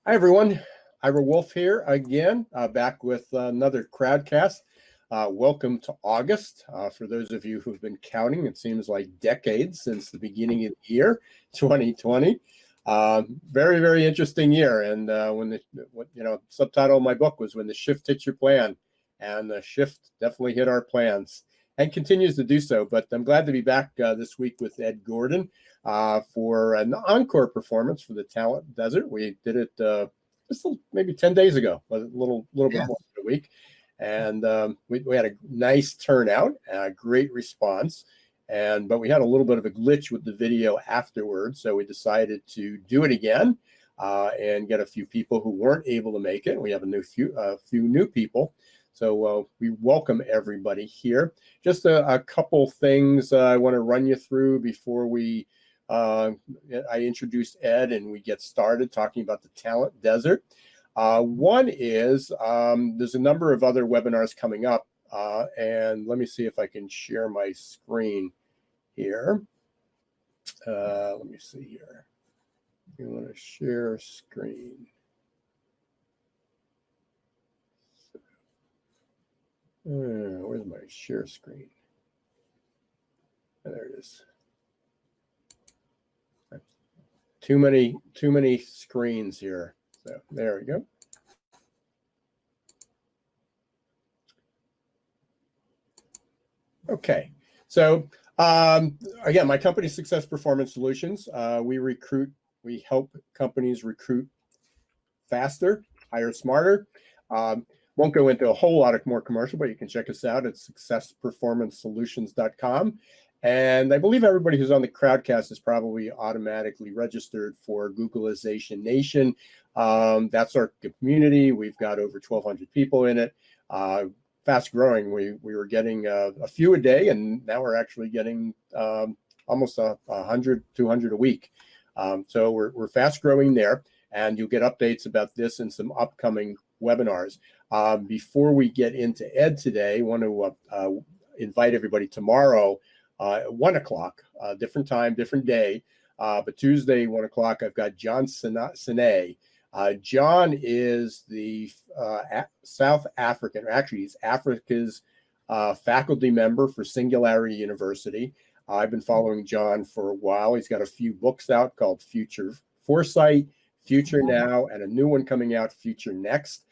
Hi, everyone. Ira Wolfe here again, back with another Crowdcast. Welcome to August. For those of you who've been counting, it seems like decades since the beginning of the year, 2020. Very, very interesting year. And when the subtitle of my book was "When the Shift Hits Your Plan," and the shift definitely hit our plans and continues to do so. But I'm glad to be back this week with Ed Gordon for an encore performance for the Talent Desert. We did it just maybe 10 days ago, a little bit more than a week. And we had a nice turnout, a great response. But we had a little bit of a glitch with the video afterwards. So we decided to do it again and get a few people who weren't able to make it. We have a few new people. So we welcome everybody here. Just a couple things I want to run you through before I introduce Ed and we get started talking about the Talent Desert. One is there's a number of other webinars coming up. And let me see if I can share my screen here. Let me see here. You want to share screen. Where's my share screen? There it is. Too many screens here. So there we go. Okay. So again, my company, Success Performance Solutions. We help companies recruit faster, hire smarter. Won't go into a whole lot of more commercial, but you can check us out at successperformancesolutions.com. And I believe everybody who's on the Crowdcast is probably automatically registered for Googleization Nation. That's our community. We've got over 1,200 people in it. Fast growing. We were getting a few a day, and now we're actually getting almost 100, 200 a week. So we're fast growing there, and you'll get updates about this in some upcoming webinars. Before we get into Ed today, I want to invite everybody tomorrow at 1 o'clock, different time, different day. But Tuesday, 1 o'clock, I've got John Sine. John is the South African, or actually he's Africa's faculty member for Singularity University. I've been following John for a while. He's got a few books out called Future Foresight, Future Now, and a new one coming out, Future Next.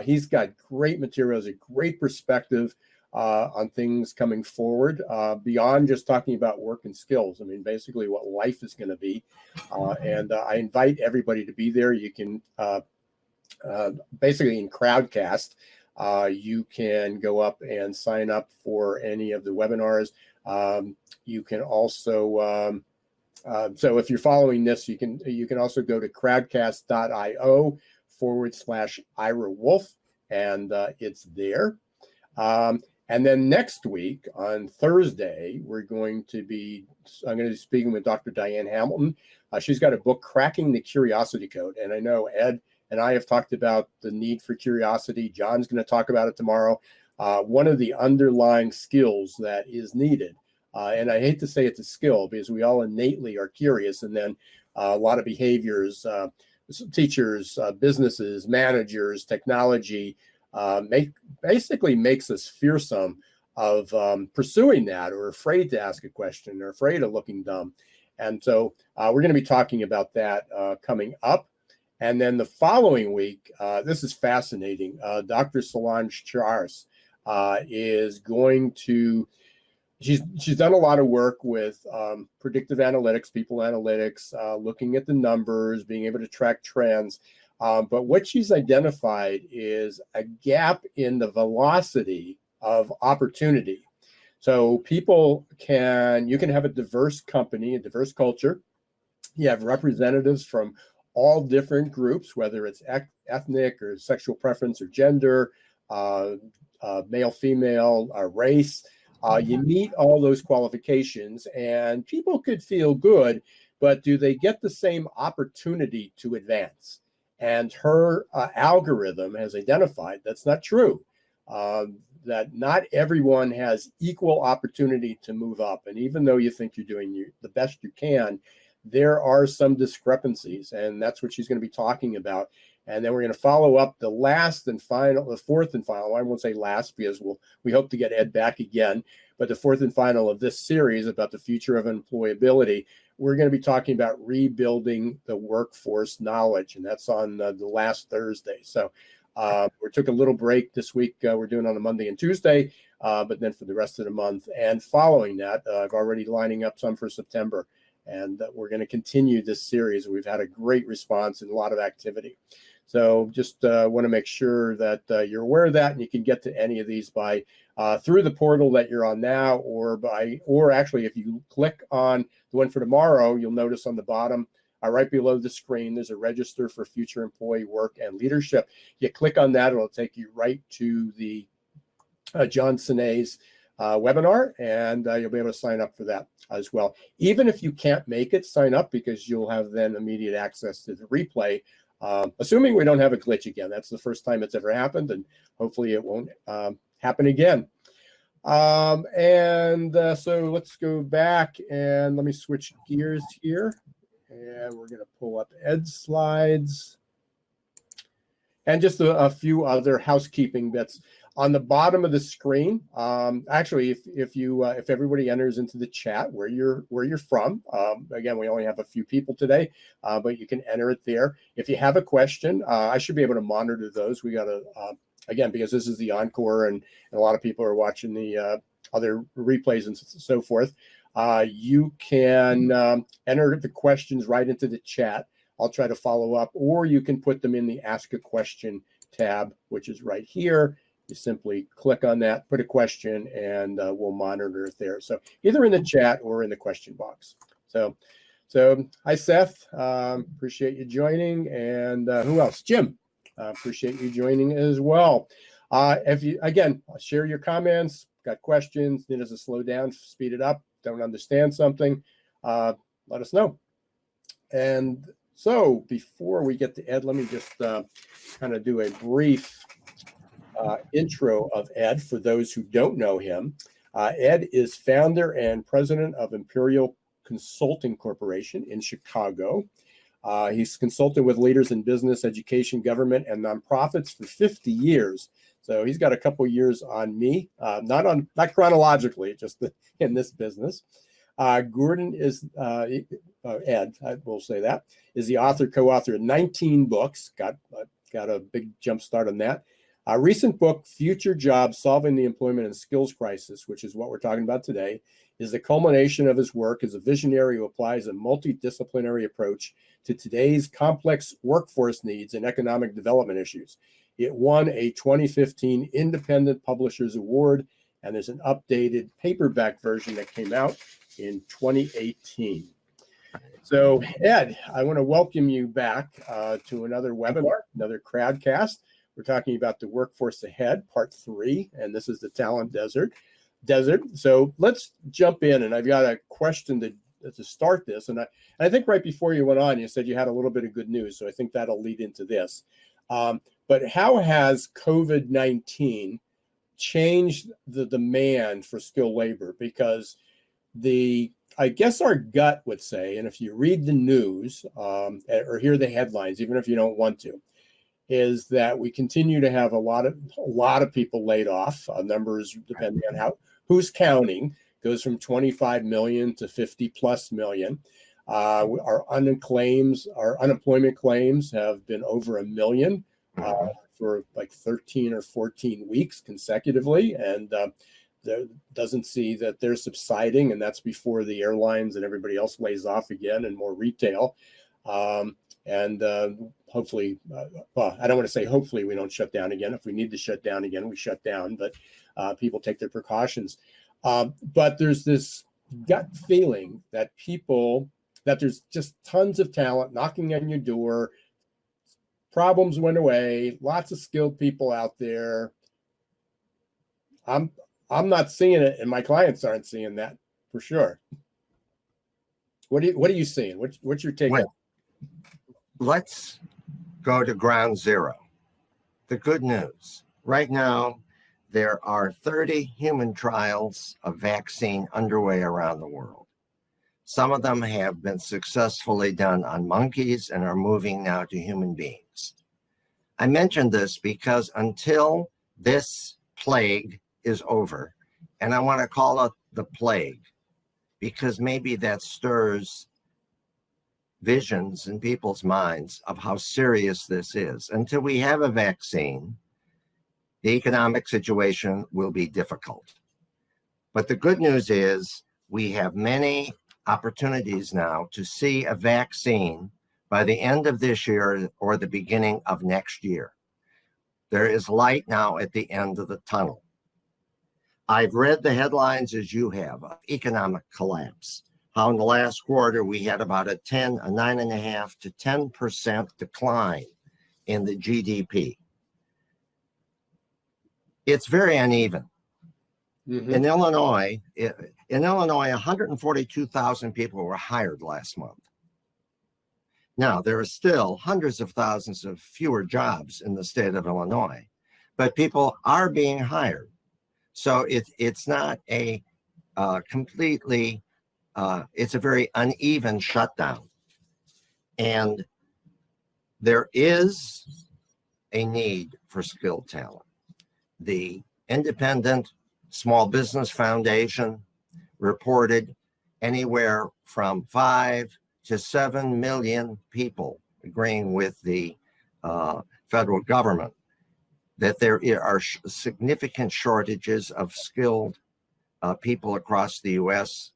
He's got great materials, a great perspective on things coming forward beyond just talking about work and skills. I mean, basically what life is going to be. And I invite everybody to be there. You can basically in Crowdcast, you can go up and sign up for any of the webinars. You can also, so if you're following this, you can also go to crowdcast.io/Ira Wolfe, and it's there. And then next week on Thursday, I'm going to be speaking with Dr. Diane Hamilton. She's got a book, Cracking the Curiosity Code. And I know Ed and I have talked about the need for curiosity. John's going to talk about it tomorrow. One of the underlying skills that is needed. And I hate to say it's a skill because we all innately are curious. And then a lot of behaviors, teachers, businesses, managers, technology, basically makes us fearsome of pursuing that, or afraid to ask a question, or afraid of looking dumb. And so we're going to be talking about that coming up. And then the following week, this is fascinating. Dr. Solange Charles is going to, she's done a lot of work with predictive analytics, people analytics, looking at the numbers, being able to track trends. But what she's identified is a gap in the velocity of opportunity. So you can have a diverse company, a diverse culture. You have representatives from all different groups, whether it's ethnic or sexual preference or gender, male, female, race. You meet all those qualifications, and people could feel good, but do they get the same opportunity to advance? And her algorithm has identified that's not true, that not everyone has equal opportunity to move up. And even though you think you're doing the best you can, there are some discrepancies, and that's what she's going to be talking about. And then we're going to follow up the fourth and final, I won't say last because we hope to get Ed back again, but the fourth and final of this series about the future of employability. We're going to be talking about rebuilding the workforce knowledge, and that's on the last Thursday. So we took a little break this week. We're doing on a Monday and Tuesday, but then for the rest of the month and following that, I've already lining up some for September, and we're going to continue this series. We've had a great response and a lot of activity. So just want to make sure that you're aware of that, and you can get to any of these by through the portal that you're on now, or actually if you click on the one for tomorrow, you'll notice on the bottom right below the screen, there's a register for future employee work and leadership. You click on that, it'll take you right to the John Sine's webinar, and you'll be able to sign up for that as well. Even if you can't make it, sign up, because you'll have then immediate access to the replay, assuming we don't have a glitch again. That's the first time it's ever happened, and hopefully it won't happen again. So let's go back and let me switch gears here. And we're going to pull up Ed's slides. And just a few other housekeeping bits. On the bottom of the screen, actually, if everybody enters into the chat where you're from, again, we only have a few people today, but you can enter it there. If you have a question, I should be able to monitor those. We got to, again, because this is the encore, and a lot of people are watching the other replays and so forth. You can enter the questions right into the chat. I'll try to follow up, or you can put them in the Ask a Question tab, which is right here. You simply click on that, put a question, and we'll monitor it there. So either in the chat or in the question box. So hi, Seth. Appreciate you joining. And who else? Jim. Appreciate you joining as well. If you, again, share your comments, got questions, need us to slow down, speed it up, don't understand something, let us know. And so before we get to Ed, let me just kind of do a brief intro of Ed for those who don't know him. Ed is founder and president of Imperial Consulting Corporation in Chicago. He's consulted with leaders in business, education, government, and nonprofits for 50 years. So he's got a couple years on me, not chronologically, just in this business. Gordon is, Ed, I will say that, is the co-author of 19 books. Got a big jump start on that. Recent book, Future Jobs, Solving the Employment and Skills Crisis, which is what we're talking about today, is the culmination of his work as a visionary who applies a multidisciplinary approach to today's complex workforce needs and economic development issues. It won a 2015 Independent Publishers Award, and there's an updated paperback version that came out in 2018. So, Ed, I want to welcome you back to another webinar, another Crowdcast. We're talking about the workforce ahead, part 3, and this is the talent desert. So let's jump in, and I've got a question to start this. And I think right before you went on, you said you had a little bit of good news, so I think that'll lead into this. But how has COVID-19 changed the demand for skilled labor? Because I guess our gut would say, and if you read the news or hear the headlines, even if you don't want to, is that we continue to have a lot of people laid off. Numbers, depending on who's counting, goes from 25 million to 50 plus million. Our unemployment claims have been over 1 million for like 13 or 14 weeks consecutively, and doesn't see that they're subsiding, and that's before the airlines and everybody else lays off again and more retail. And hopefully, well, I don't want to say hopefully we don't shut down again. If we need to shut down again, we shut down, but people take their precautions. But there's this gut feeling that there's just tons of talent knocking on your door. Problems went away, lots of skilled people out there. I'm not seeing it, and my clients aren't seeing that for sure. What are you seeing? What's your take? Well, let's go to ground zero. The good news. Right now, there are 30 human trials of vaccine underway around the world. Some of them have been successfully done on monkeys and are moving now to human beings. I mentioned this because until this plague is over, and I want to call it the plague, because maybe that stirs visions in people's minds of how serious this is. Until we have a vaccine, the economic situation will be difficult. But the good news is we have many opportunities now to see a vaccine by the end of this year or the beginning of next year. There is light now at the end of the tunnel. I've read the headlines as you have of economic collapse, how in the last quarter we had about a 9.5 to 10% decline in the GDP. It's very uneven. Mm-hmm. In Illinois, 142,000 people were hired last month. Now, there are still hundreds of thousands of fewer jobs in the state of Illinois, but people are being hired. So it's not a completely, it's a very uneven shutdown. And there is a need for skilled talent. The Independent Small Business Foundation reported anywhere from 5 to 7 million people agreeing with the federal government that there are significant shortages of skilled people across the U.S.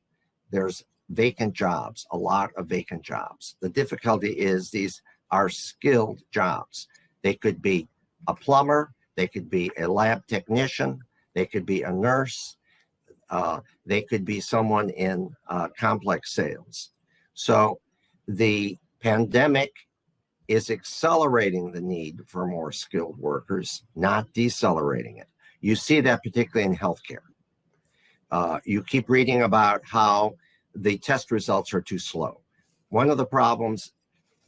There's vacant jobs, a lot of vacant jobs. The difficulty is these are skilled jobs. They could be a plumber, they could be a lab technician, they could be a nurse, they could be someone in complex sales. So the pandemic is accelerating the need for more skilled workers, not decelerating it. You see that particularly in healthcare. You keep reading about how the test results are too slow. One of the problems,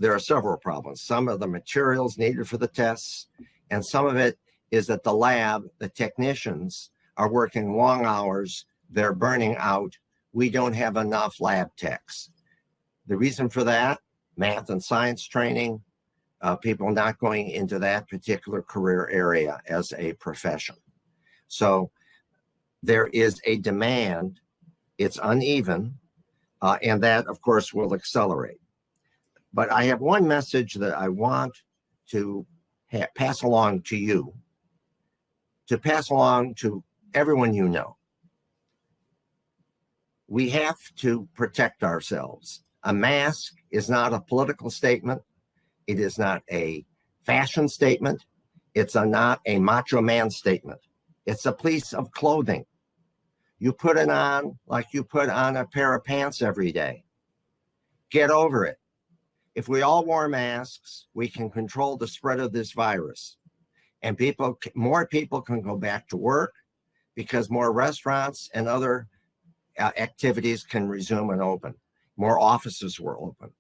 there are several problems. Some of the materials needed for the tests, and some of it is that the lab, the technicians are working long hours, they're burning out. We don't have enough lab techs. The reason for that, math and science training, people not going into that particular career area as a profession. So there is a demand, it's uneven, and that of course will accelerate. But I have one message that I want to pass along to you, to pass along to everyone you know. We have to protect ourselves. A mask is not a political statement. It is not a fashion statement. It's not a macho man statement. It's a piece of clothing. You put it on like you put on a pair of pants every day. Get over it. If we all wore masks, we can control the spread of this virus. And more people can go back to work because more restaurants and other activities can resume and open. More offices will open.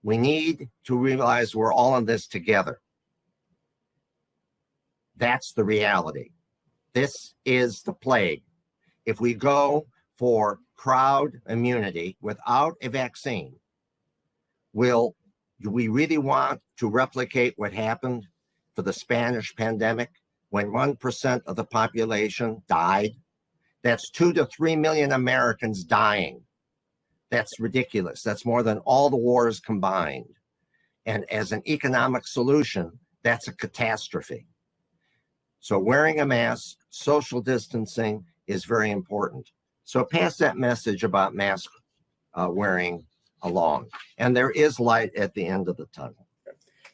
We need to realize we're all in this together. That's the reality. This is the plague. If we go for crowd immunity without a vaccine, do we really want to replicate what happened for the Spanish pandemic when 1% of the population died? That's 2 to 3 million Americans dying. That's ridiculous. That's more than all the wars combined. And as an economic solution, that's a catastrophe. So wearing a mask, social distancing is very important. So pass that message about mask wearing along. And there is light at the end of the tunnel.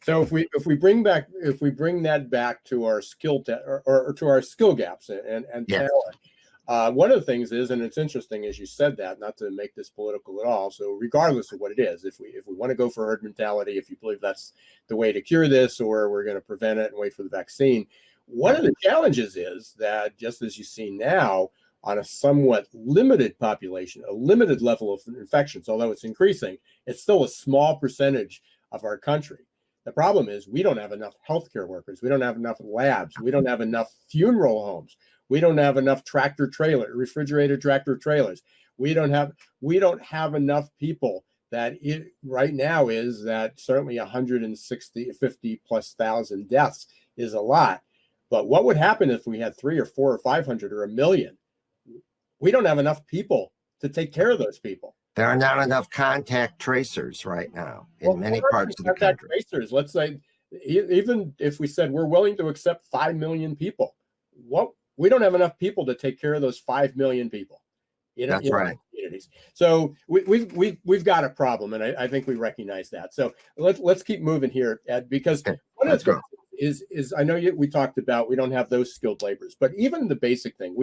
So if we bring that back to our skill or to our skill gaps and yes. talent, one of the things is, and it's interesting as you said that, not to make this political at all. So regardless of what it is, if we want to go for herd mentality, if you believe that's the way to cure this, or we're going to prevent it and wait for the vaccine, one of the challenges is that just as you see now on a somewhat limited population, a limited level of infections, although it's increasing, it's still a small percentage of our country. The problem is we don't have enough healthcare workers. We don't have enough labs. We don't have enough funeral homes. We don't have enough refrigerated tractor trailers. we don't have enough people. That it right now is that certainly 50 plus thousand deaths is a lot. But what would happen if we had 3 or 4 or 500 or a million? We don't have enough people to take care of those people. There are not enough contact tracers right now in many parts of the country. Tracers, let's say, even if we said we're willing to accept 5 million people, we don't have enough people to take care of those 5 million people. That's right. Communities. So we've got a problem, and I think we recognize that. So let's keep moving here, Ed, because one of the things is I know we talked about we don't have those skilled laborers, but even the basic thing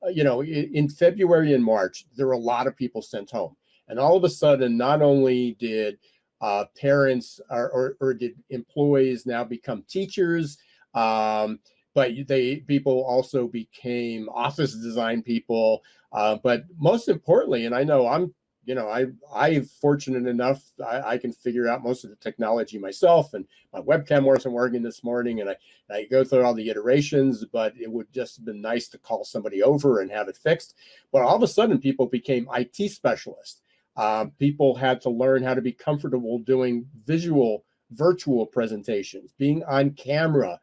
in February and March there were a lot of people sent home, and all of a sudden not only did parents or did employees now become teachers, but people also became office design people. But most importantly, and I know I'm fortunate enough, I can figure out most of the technology myself, and my webcam wasn't working this morning, and I go through all the iterations, but it would just have been nice to call somebody over and have it fixed. But all of a sudden, people became IT specialists. People had to learn how to be comfortable doing virtual presentations, being on camera,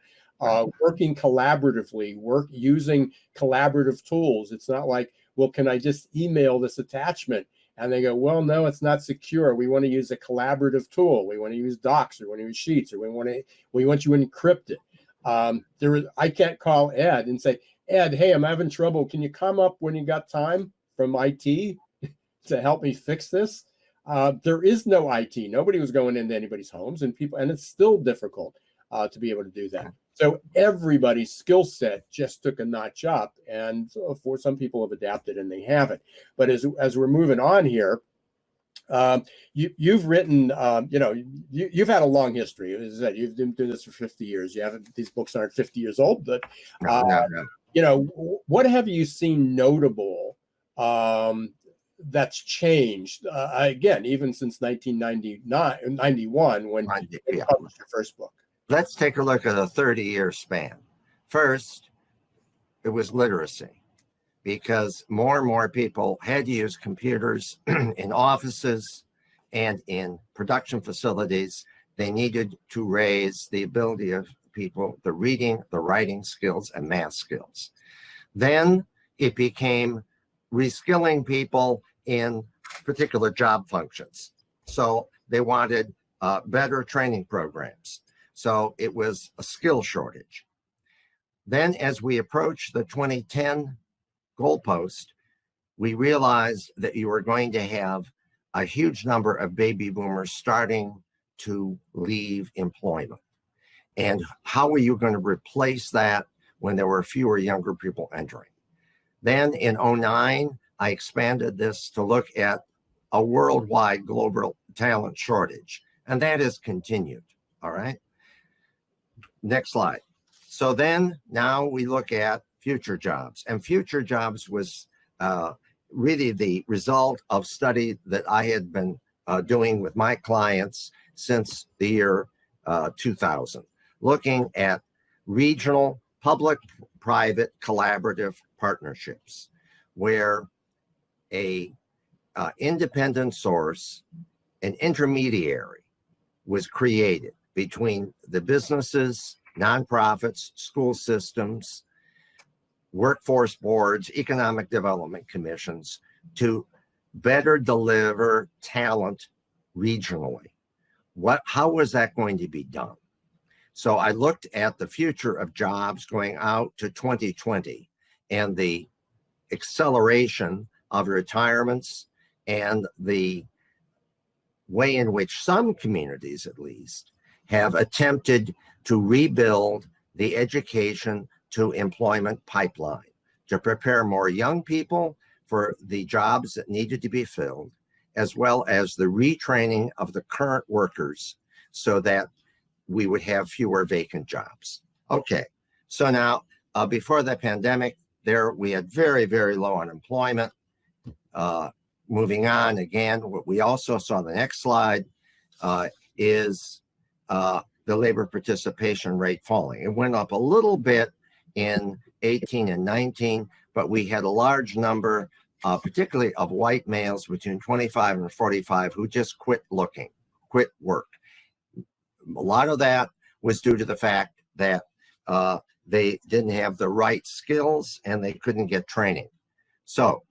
working collaboratively, using collaborative tools. It's not like, well, can I just email this attachment? And they go, well, no, it's not secure. We want to use a collaborative tool. We want to use Docs, or we want to use Sheets, or we want you to encrypt it. I can't call Ed and say, Ed, hey, I'm having trouble. Can you come up when you got time from IT to help me fix this? There is no IT. Nobody was going into anybody's homes, and it's still difficult to be able to do that. So everybody's skill set just took a notch up, and for some people have adapted and they haven't. But as we're moving on here, you've written, you've had a long history. As I said, you've been doing this for 50 years. These books aren't 50 years old, but what have you seen notable that's changed again, even since 1991 when you published your first book? Let's take a look at a 30-year span. First, it was literacy, because more and more people had to use computers in offices and in production facilities. They needed to raise the ability of people, the reading, the writing skills, and math skills. Then it became reskilling people in particular job functions. So they wanted better training programs. So it was a skill shortage. Then as we approached the 2010 goalpost, we realized that you were going to have a huge number of baby boomers starting to leave employment. And how were you going to replace that when there were fewer younger people entering? Then in 2009, I expanded this to look at a worldwide global talent shortage, and that has continued, all right? Next slide. So then now we look at future jobs, and future jobs was really the result of study that I had been doing with my clients since the year 2000, looking at regional public-private collaborative partnerships where a independent source, an intermediary, was created between the businesses, nonprofits, school systems, workforce boards, economic development commissions to better deliver talent regionally. How was that going to be done? So I looked at the future of jobs going out to 2020 and the acceleration of retirements and the way in which some communities, at least, have attempted to rebuild the education to employment pipeline to prepare more young people for the jobs that needed to be filled, as well as the retraining of the current workers so that we would have fewer vacant jobs. Okay, so now before the pandemic, we had very, very low unemployment. Moving on again, what we also saw, the next slide, is the labor participation rate falling. It went up a little bit in 18 and 19, but we had a large number particularly of white males between 25 and 45 who just quit work. A lot of that was due to the fact that they didn't have the right skills and they couldn't get training. So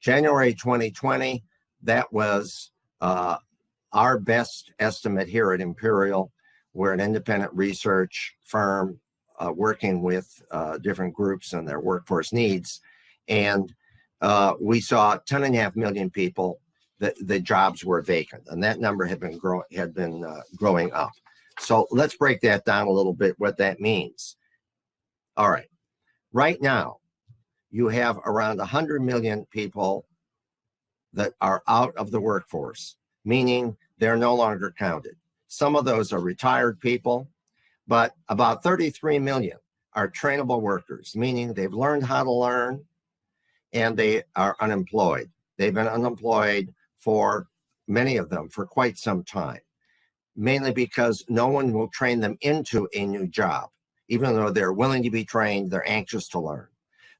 January 2020, that was our best estimate here at Imperial. We're an independent research firm working with different groups and their workforce needs. And we saw 10.5 million people that the jobs were vacant, and that number had been growing up. So let's break that down a little bit, what that means. All right. Right now, you have around 100 million people that are out of the workforce, meaning they're no longer counted. Some of those are retired people, but about 33 million are trainable workers, meaning they've learned how to learn and they are unemployed. They've been unemployed for many of them for quite some time, mainly because no one will train them into a new job. Even though they're willing to be trained, they're anxious to learn.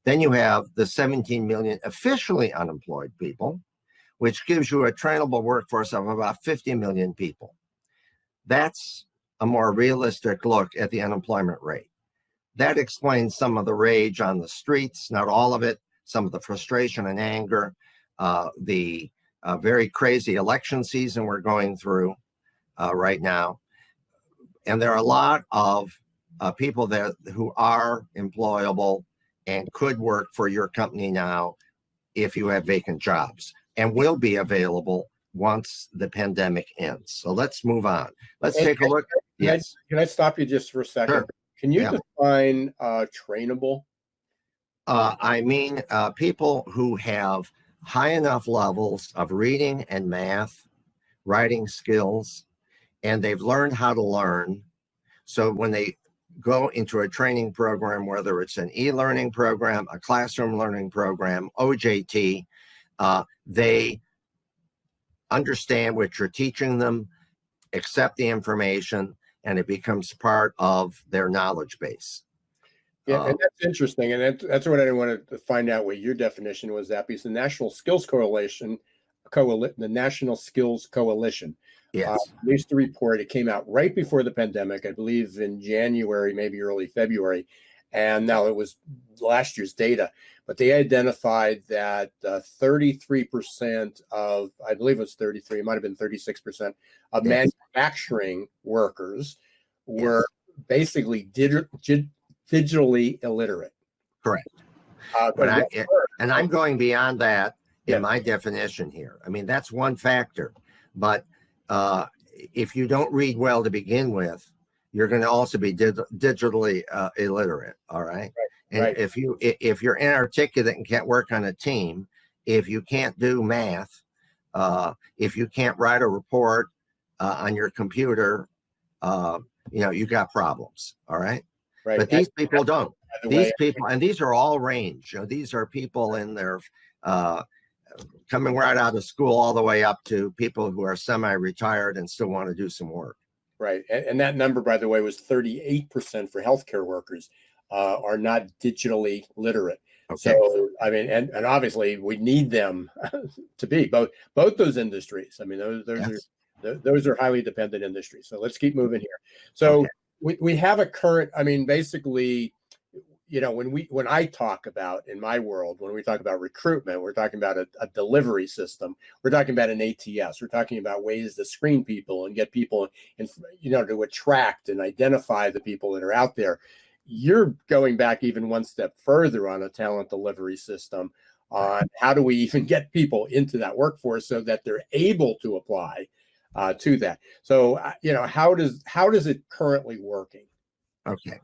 Then you have the 17 million officially unemployed people, which gives you a trainable workforce of about 50 million people. That's a more realistic look at the unemployment rate. That explains some of the rage on the streets, not all of it, some of the frustration and anger, the very crazy election season we're going through right now. And there are a lot of people there who are employable and could work for your company now if you have vacant jobs, and will be available once the pandemic ends. So let's move on. Let's take a look. Yes. Can I stop you just for a second? Sure. Can you define trainable? I mean, people who have high enough levels of reading and math, writing skills, and they've learned how to learn. So when they go into a training program, whether it's an e-learning program, a classroom learning program, OJT, they understand what you're teaching them, accept the information, and it becomes part of their knowledge base. Yeah, and that's interesting. And that's what I wanted to find out what your definition was, that because the National Skills Coalition, the National Skills Coalition, Yes. released the report. It came out right before the pandemic, I believe in January, maybe early February. And now it was last year's data, but they identified that 33% of, I believe it was 33, it might have been 36% of manufacturing workers were basically digitally illiterate. Correct. And I'm going beyond that in my definition here. I mean, that's one factor, but if you don't read well to begin with, you're going to also be digitally illiterate. All right. And if you're inarticulate and can't work on a team, if you can't do math, if you can't write a report on your computer, you got problems. All right. Right. But these people don't. These people, and these are all range. These are people in their coming right out of school all the way up to people who are semi-retired and still want to do some work. Right. And that number, by the way, was 38% for healthcare workers are not digitally literate. Okay. So, I mean, and obviously we need them to be both those industries. I mean, those are highly dependent industries. So let's keep moving here. So we have a current, I mean, basically, when I talk about, in my world, when we talk about recruitment, we're talking about a delivery system. We're talking about an ATS. We're talking about ways to screen people and get people to attract and identify the people that are out there. You're going back even one step further on a talent delivery system on how do we even get people into that workforce so that they're able to apply to that. So, how does it currently working? Okay.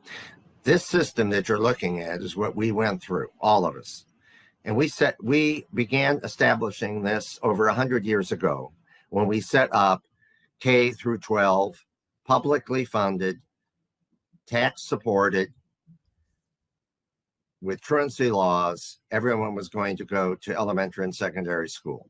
This system that you're looking at is what we went through, all of us. And we began establishing this over 100 years ago when we set up K through 12, publicly funded, tax supported, with truancy laws. Everyone was going to go to elementary and secondary school.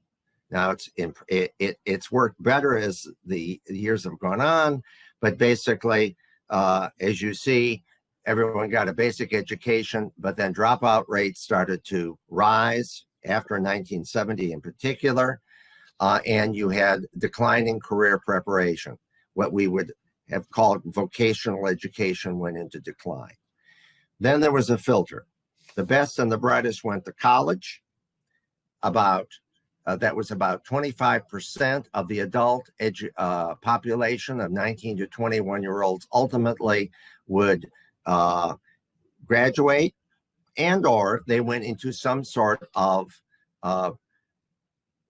Now it's worked better as the years have gone on, but basically, as you see, everyone got a basic education, but then dropout rates started to rise after 1970 in particular, and you had declining career preparation. What we would have called vocational education went into decline. Then there was a filter. The best and the brightest went to college. That was about 25% of the adult population of 19 to 21-year-olds ultimately would graduate, and or they went into some sort of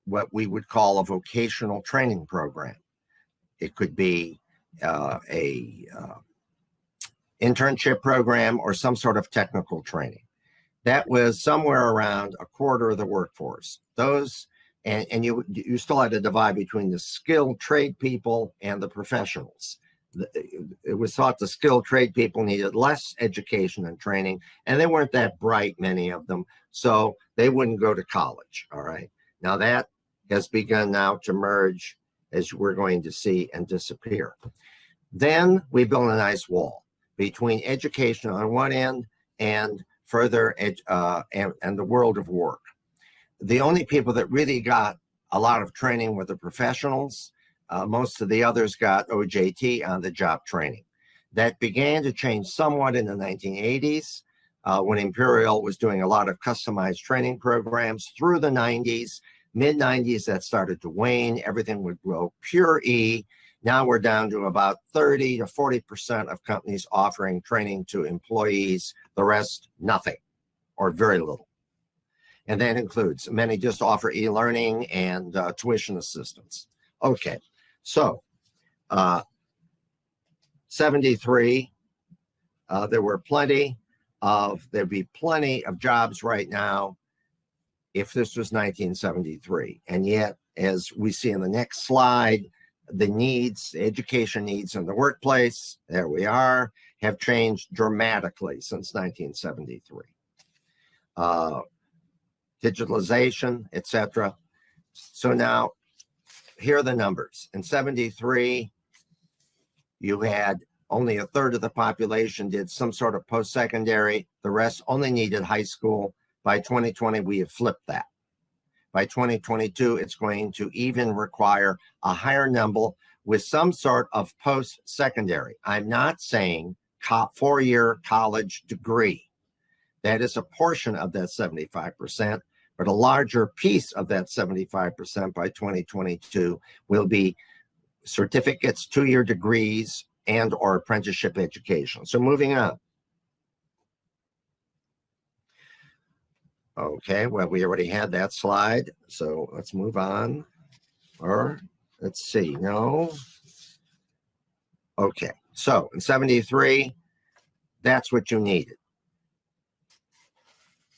what we would call a vocational training program. It could be a internship program or some sort of technical training. That was somewhere around a quarter of the workforce. Those, and you still had to divide between the skilled trade people and the professionals. It was thought the skilled trade people needed less education and training, and they weren't that bright, many of them, so they wouldn't go to college, all right? Now that has begun now to merge, as we're going to see, and disappear. Then we built a nice wall between education on one end and further and the world of work. The only people that really got a lot of training were the professionals. Most of the others got OJT, on the job training. That began to change somewhat in the 1980s when Imperial was doing a lot of customized training programs. Through the 90s, mid-90s, that started to wane. Everything would go pure E. Now we're down to about 30 to 40% of companies offering training to employees. The rest, nothing or very little. And that includes many just offer e-learning and tuition assistance. Okay, so 73, there'd be plenty of jobs right now if this was 1973. And yet, as we see in the next slide, the needs, the education needs in the workplace, there we are, have changed dramatically since 1973. Digitalization, etc. So now, here are the numbers. In 73, you had only a third of the population did some sort of post-secondary. The rest only needed high school. By 2020, we have flipped that. By 2022, it's going to even require a higher number with some sort of post-secondary. I'm not saying four-year college degree. That is a portion of that 75%, but a larger piece of that 75% by 2022 will be certificates, two-year degrees, and or apprenticeship education. So moving on. Okay, well, we already had that slide, so let's move on. Or let's see, no. Okay, so in 73, that's what you needed.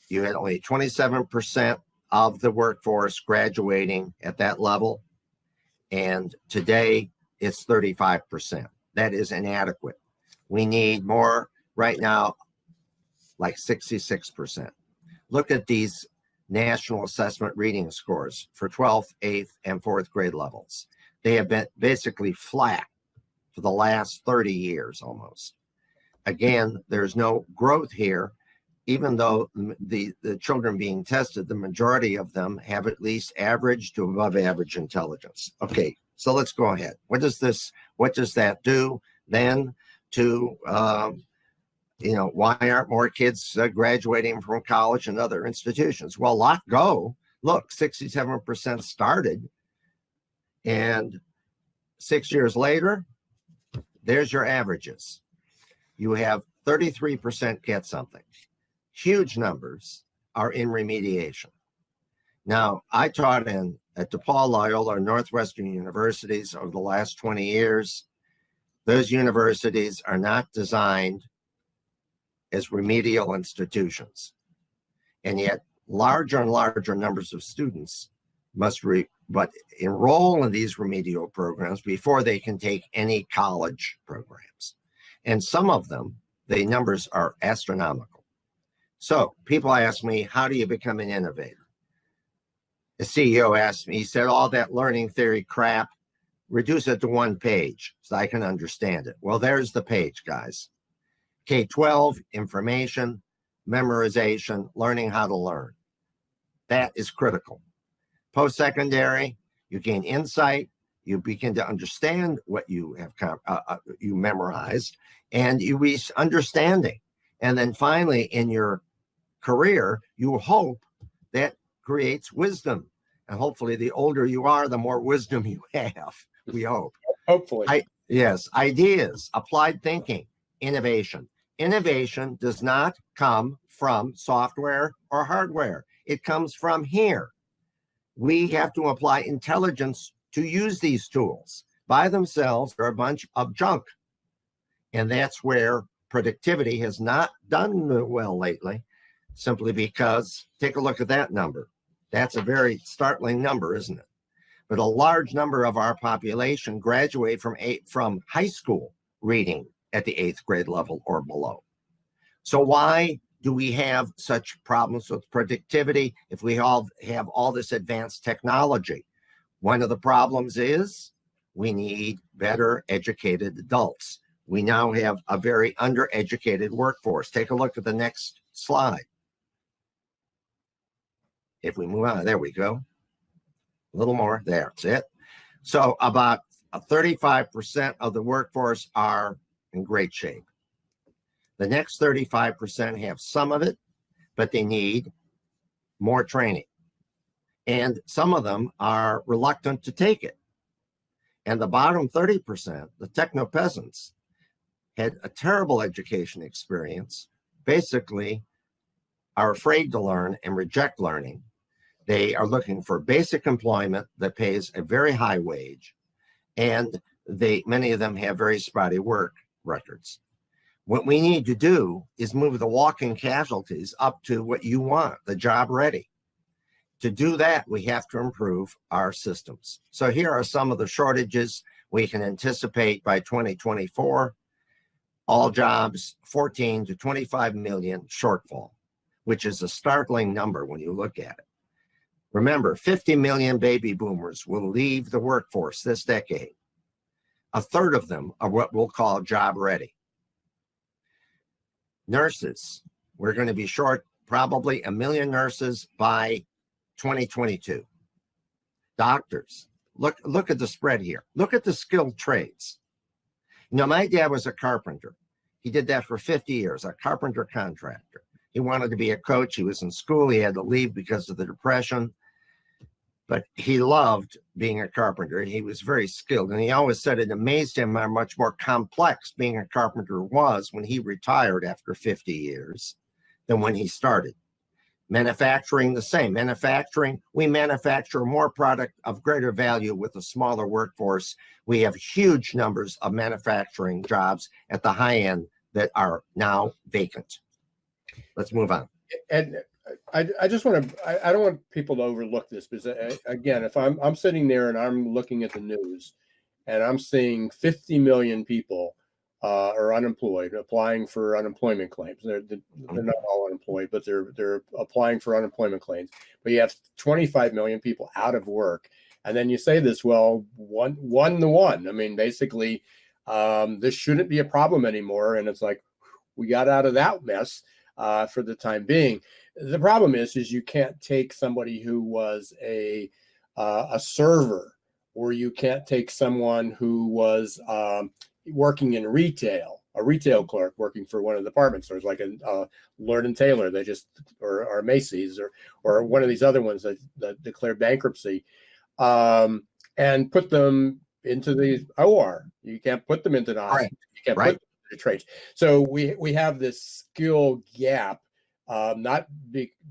You had only 27% of the workforce graduating at that level, and today it's 35%. That is inadequate. We need more right now, like 66%. Look at these national assessment reading scores for 12th, 8th, and 4th grade levels. They have been basically flat for the last 30 years almost. Again, there's no growth here, even though the children being tested, the majority of them have at least average to above average intelligence. Okay, so let's go ahead. What does that do then to why aren't more kids graduating from college and other institutions? Well, lot go. Look, 67% started, and 6 years later, there's your averages. You have 33% get something. Huge numbers are in remediation. Now, I taught at DePaul, Loyola, Northwestern universities over the last 20 years. Those universities are not designed as remedial institutions. And yet larger and larger numbers of students must enroll in these remedial programs before they can take any college programs. And some of them, the numbers are astronomical. So people ask me, how do you become an innovator? The CEO asked me, he said, all that learning theory crap, reduce it to one page so I can understand it. Well, there's the page, guys. K-12, information, memorization, learning how to learn. That is critical. Post-secondary, you gain insight, you begin to understand what you have you memorized, and you reach understanding. And then finally, in your career, you hope that creates wisdom. And hopefully, the older you are, the more wisdom you have. We hope. Hopefully. Yes, ideas, applied thinking, innovation. Innovation does not come from software or hardware. It comes from here. We have to apply intelligence to use these tools. By themselves, they're a bunch of junk. And that's where productivity has not done well lately, simply because, take a look at that number. That's a very startling number, isn't it? But a large number of our population graduate from high school reading at the 8th grade level or below. So why do we have such problems with productivity if we all have all this advanced technology? One of the problems is we need better educated adults. We now have a very undereducated workforce. Take a look at the next slide. If we move on, there we go. A little more, that's it. So about 35% of the workforce are in great shape. The next 35% have some of it, but they need more training. And some of them are reluctant to take it. And the bottom 30%, the techno peasants, had a terrible education experience, basically are afraid to learn and reject learning. They are looking for basic employment that pays a very high wage, and many of them have very spotty work records. What we need to do is move the walking casualties up to what you want, the job ready. To do that, we have to improve our systems. So here are some of the shortages we can anticipate by 2024. All jobs, 14 to 25 million shortfall, which is a startling number when you look at it. Remember, 50 million baby boomers will leave the workforce this decade. A third of them are what we'll call job ready. Nurses, we're going to be short probably 1 million nurses by 2022. Doctors, look at the spread here. Look at the skilled trades. You know, my dad was a carpenter. He did that for 50 years, a carpenter contractor. He wanted to be a coach. He was in school. He had to leave because of the Depression. But he loved being a carpenter. He was very skilled. And he always said it amazed him how much more complex being a carpenter was when he retired after 50 years than when he started. Manufacturing, the same. Manufacturing, we manufacture more product of greater value with a smaller workforce. We have huge numbers of manufacturing jobs at the high end that are now vacant. Let's move on. And I just want to, I don't want people to overlook this, because again, if I'm sitting there and I'm looking at the news and I'm seeing 50 million people are unemployed, applying for unemployment claims. They're not all unemployed, but they're applying for unemployment claims. But you have 25 million people out of work. And then you say this, well, one to one. I mean, basically, this shouldn't be a problem anymore. And it's like, we got out of that mess for the time being. The problem is you can't take somebody who was a server, or you can't take someone who was working in retail, a retail clerk working for one of the department stores, like a Lord & Taylor, or Macy's, or one of these other ones that declared bankruptcy, and put them into the OR. You can't put them into the hospital. You can't put them into the trades. So we have this skill gap. Not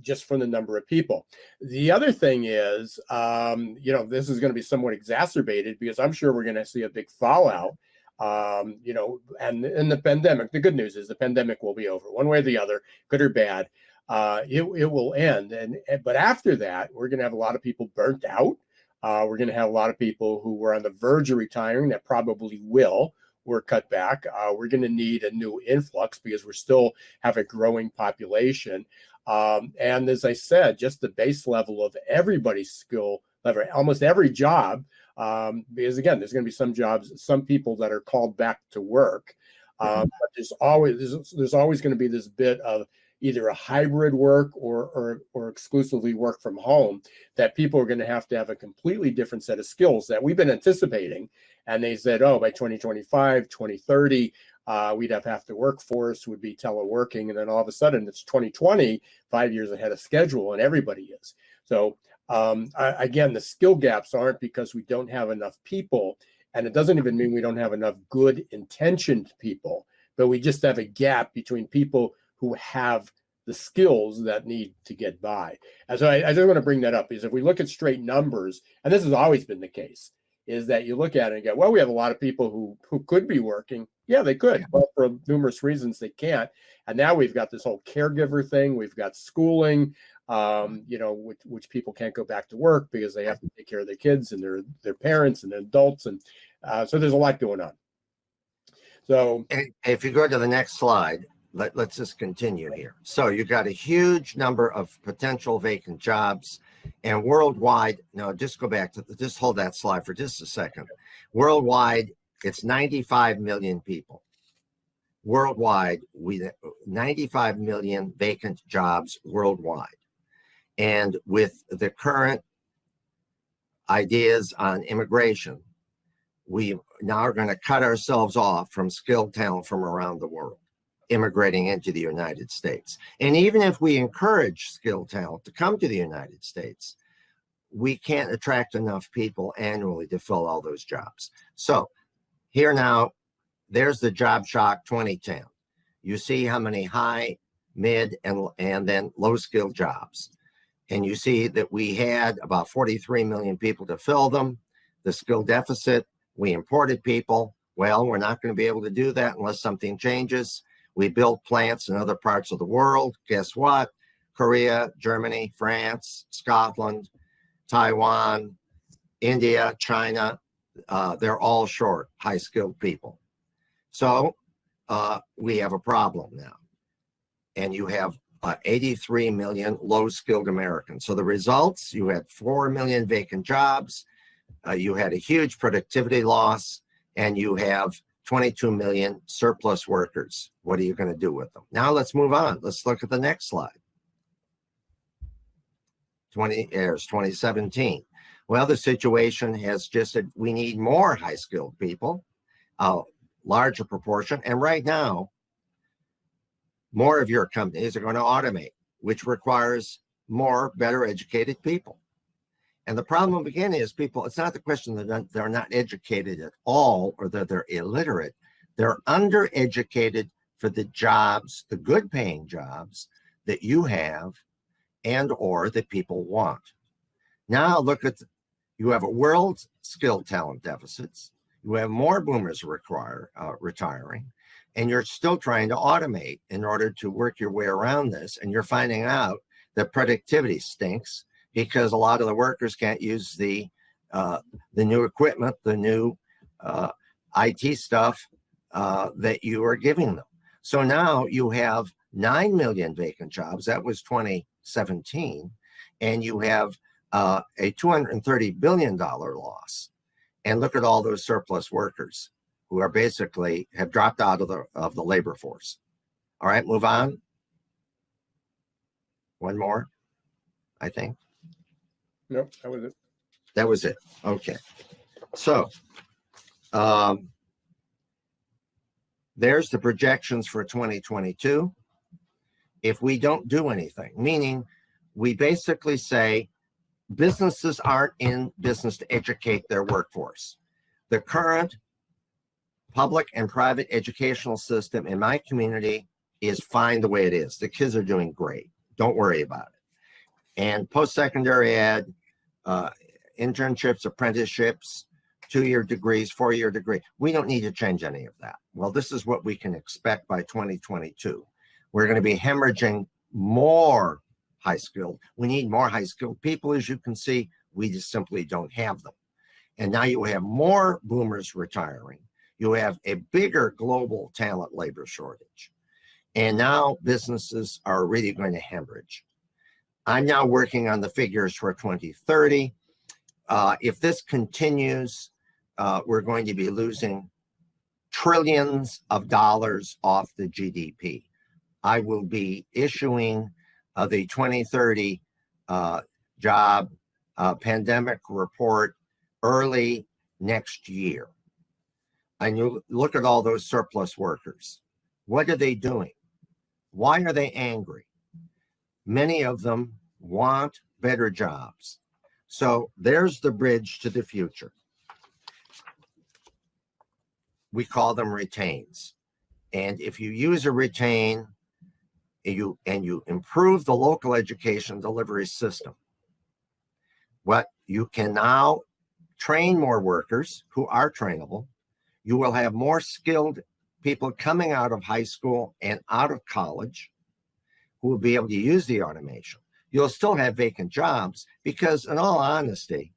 just from the number of people. The other thing is, this is going to be somewhat exacerbated, because I'm sure we're going to see a big fallout, and in the pandemic. The good news is the pandemic will be over one way or the other, good or bad. It will end. But after that, we're going to have a lot of people burnt out. We're going to have a lot of people who were on the verge of retiring that probably will. We're cut back. We're going to need a new influx, because we still have a growing population. And as I said, just the base level of everybody's skill level, almost every job, because again, there's going to be some jobs, some people that are called back to work. But there's always going to be this bit of, either a hybrid work or exclusively work from home, that people are going to have a completely different set of skills that we've been anticipating. And they said, oh, by 2025, 2030, we'd have half the workforce would be teleworking. And then all of a sudden it's 2020, 5 years ahead of schedule, and everybody is. So again, the skill gaps aren't because we don't have enough people. And it doesn't even mean we don't have enough good intentioned people, but we just have a gap between people who have the skills that need to get by. And so I just want to bring that up, because if we look at straight numbers, and this has always been the case, is that you look at it and go, well, we have a lot of people who could be working. Yeah, they could, but for numerous reasons they can't. And now we've got this whole caregiver thing. We've got schooling, which people can't go back to work because they have to take care of their kids and their parents and their adults. And so there's a lot going on. So if you go to the next slide, let's just continue here. So you got a huge number of potential vacant jobs, and worldwide, no, just go back to, just hold that slide for just a second. Worldwide, it's 95 million people. Worldwide, 95 million vacant jobs worldwide. And with the current ideas on immigration, we now are going to cut ourselves off from skilled talent from around the world immigrating into the United States. And even if we encourage skilled talent to come to the United States, we can't attract enough people annually to fill all those jobs. So here now, there's the job shock 2010. You see how many high, mid, and then low skilled jobs. And you see that we had about 43 million people to fill them. The skill deficit, we imported people. Well, we're not going to be able to do that unless something changes. We built plants in other parts of the world. Guess what? Korea, Germany, France, Scotland, Taiwan, India, China, they're all short high-skilled people. So we have a problem now. And you have 83 million low-skilled Americans. So the results, you had 4 million vacant jobs, you had a huge productivity loss, and you have 22 million surplus workers. What are you going to do with them? Now let's move on. Let's look at the next slide. 2017. Well, the situation has just said we need more high-skilled people, a larger proportion. And right now, more of your companies are going to automate, which requires more better educated people. And the problem again is people, it's not the question that they're not educated at all or that they're illiterate. They're undereducated for the jobs, the good paying jobs that you have and or that people want. Now look at, you have a world skilled talent deficits. You have more boomers retiring, and you're still trying to automate in order to work your way around this. And you're finding out that productivity stinks because a lot of the workers can't use the new equipment, the new IT stuff that you are giving them. So now you have 9 million vacant jobs. That was 2017. And you have a $230 billion loss. And look at all those surplus workers who are basically have dropped out of the labor force. All right, move on. One more, I think. Nope, that was it. That was it. Okay. So there's the projections for 2022. If we don't do anything, meaning we basically say businesses aren't in business to educate their workforce. The current public and private educational system in my community is fine the way it is. The kids are doing great. Don't worry about it. And post-secondary ed, internships, apprenticeships, 2-year degrees, 4-year degree. We don't need to change any of that. Well, this is what we can expect by 2022. We're going to be hemorrhaging more high-skilled. We need more high-skilled people, as you can see. We just simply don't have them. And now you have more boomers retiring. You have a bigger global talent labor shortage. And now businesses are really going to hemorrhage. I'm now working on the figures for 2030. If this continues, we're going to be losing trillions of dollars off the GDP. I will be issuing the 2030 job pandemic report early next year. And you look at all those surplus workers. What are they doing? Why are they angry? Many of them want better jobs. So there's the bridge to the future. We call them retains. And if you use a retain and you improve the local education delivery system, what you can now train more workers who are trainable. You will have more skilled people coming out of high school and out of college who will be able to use the automation. You'll still have vacant jobs because, in all honesty,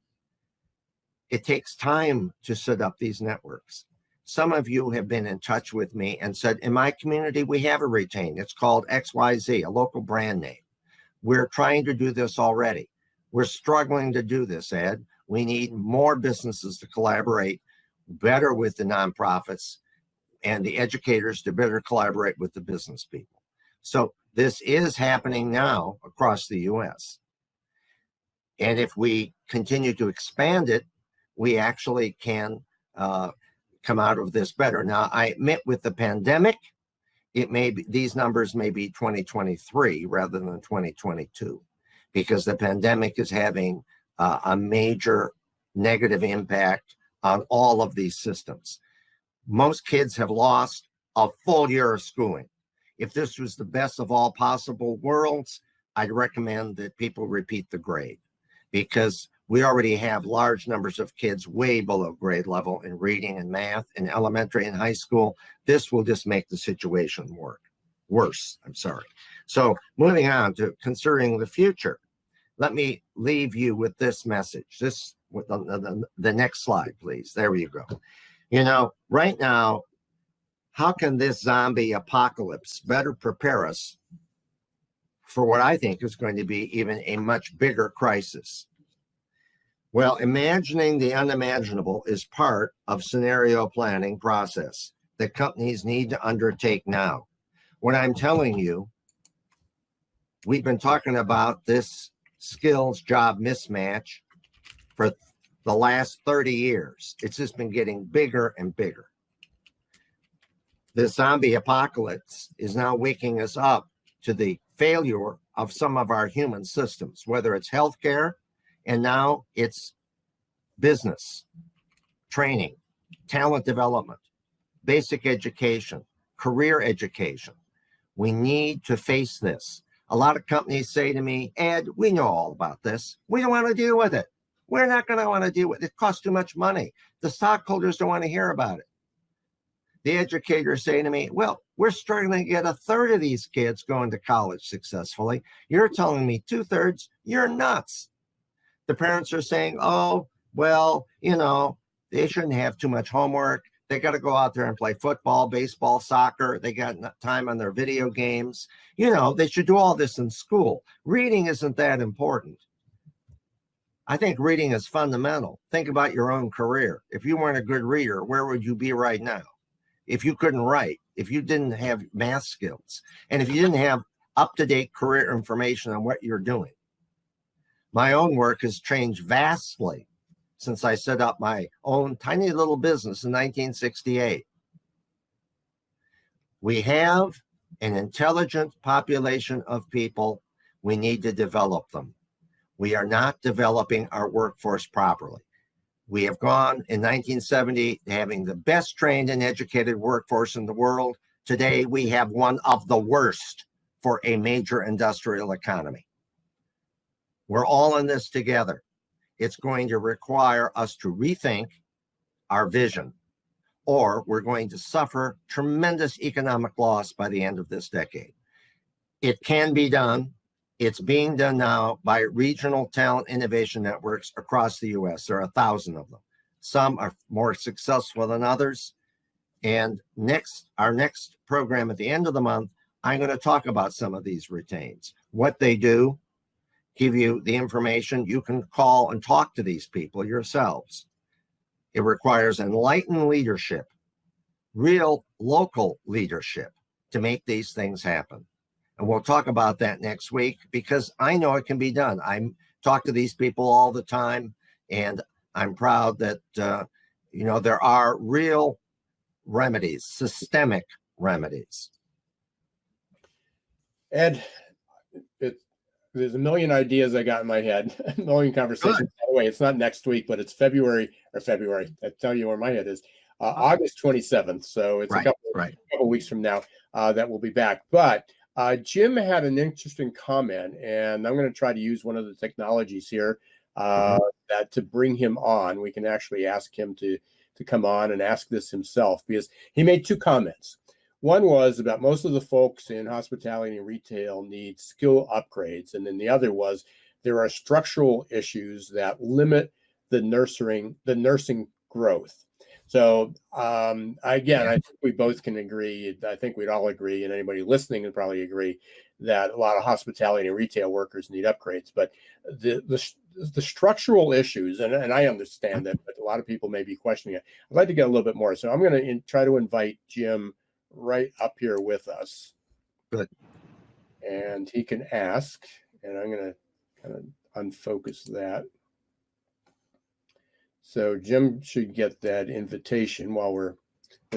it takes time to set up these networks. Some of you have been in touch with me and said, in my community, we have a retain. It's called XYZ, a local brand name. We're trying to do this already. We're struggling to do this, Ed. We need more businesses to collaborate better with the nonprofits and the educators to better collaborate with the business people. So this is happening now across the US. And if we continue to expand it, we actually can come out of this better. Now, I admit with the pandemic, it may be, these numbers may be 2023 rather than 2022, because the pandemic is having a major negative impact on all of these systems. Most kids have lost a full year of schooling. If this was the best of all possible worlds, I'd recommend that people repeat the grade, because we already have large numbers of kids way below grade level in reading and math in elementary and high school. This will just make the situation worse. So moving on to considering the future, let me leave you with this message. This, with the next slide, please. There you go. You know, right now, how can this zombie apocalypse better prepare us for what I think is going to be even a much bigger crisis? Well, imagining the unimaginable is part of scenario planning process that companies need to undertake now. What I'm telling you, we've been talking about this skills job mismatch for the last 30 years. It's just been getting bigger and bigger. The zombie apocalypse is now waking us up to the failure of some of our human systems, whether it's healthcare, and now it's business, training, talent development, basic education, career education. We need to face this. A lot of companies say to me, Ed, we know all about this. We don't want to deal with it. We're not going to want to deal with it. It costs too much money. The stockholders don't want to hear about it. The educators say to me, well, we're struggling to get a third of these kids going to college successfully. You're telling me 2/3? You're nuts. The parents are saying, oh, well, you know, they shouldn't have too much homework. They got to go out there and play football, baseball, soccer. They got time on their video games. You know, they should do all this in school. Reading isn't that important. I think reading is fundamental. Think about your own career. If you weren't a good reader, where would you be right now? If you couldn't write, if you didn't have math skills, and if you didn't have up-to-date career information on what you're doing. My own work has changed vastly since I set up my own tiny little business in 1968. We have an intelligent population of people. We need to develop them. We are not developing our workforce properly. We have gone in 1970 having the best trained and educated workforce in the world. Today, we have one of the worst for a major industrial economy. We're all in this together. It's going to require us to rethink our vision, or we're going to suffer tremendous economic loss by the end of this decade. It can be done. It's being done now by regional talent innovation networks across the US. There are 1,000 of them. Some are more successful than others. And our next program at the end of the month, I'm going to talk about some of these retains, what they do, give you the information. You can call and talk to these people yourselves. It requires enlightened leadership, real local leadership to make these things happen. And we'll talk about that next week because I know it can be done. I talk to these people all the time, and I'm proud that, there are real remedies, systemic remedies. Ed, there's a million ideas I got in my head, a million conversations. Good. By the way, it's not next week, but it's February. I tell you where my head is. August 27th. So it's a couple weeks from now that we'll be back. But Jim had an interesting comment, and I'm going to try to use one of the technologies here that to bring him on. We can actually ask him to come on and ask this himself, because he made two comments. One was about most of the folks in hospitality and retail need skill upgrades. And then the other was there are structural issues that limit the nursing growth. So again, I think we both can agree. I think we'd all agree, and anybody listening would probably agree, that a lot of hospitality and retail workers need upgrades. But the structural issues, and I understand that, but a lot of people may be questioning it. I'd like to get a little bit more. So I'm going to try to invite Jim right up here with us. Good. And he can ask, and I'm going to kind of unfocus that. So Jim should get that invitation while we're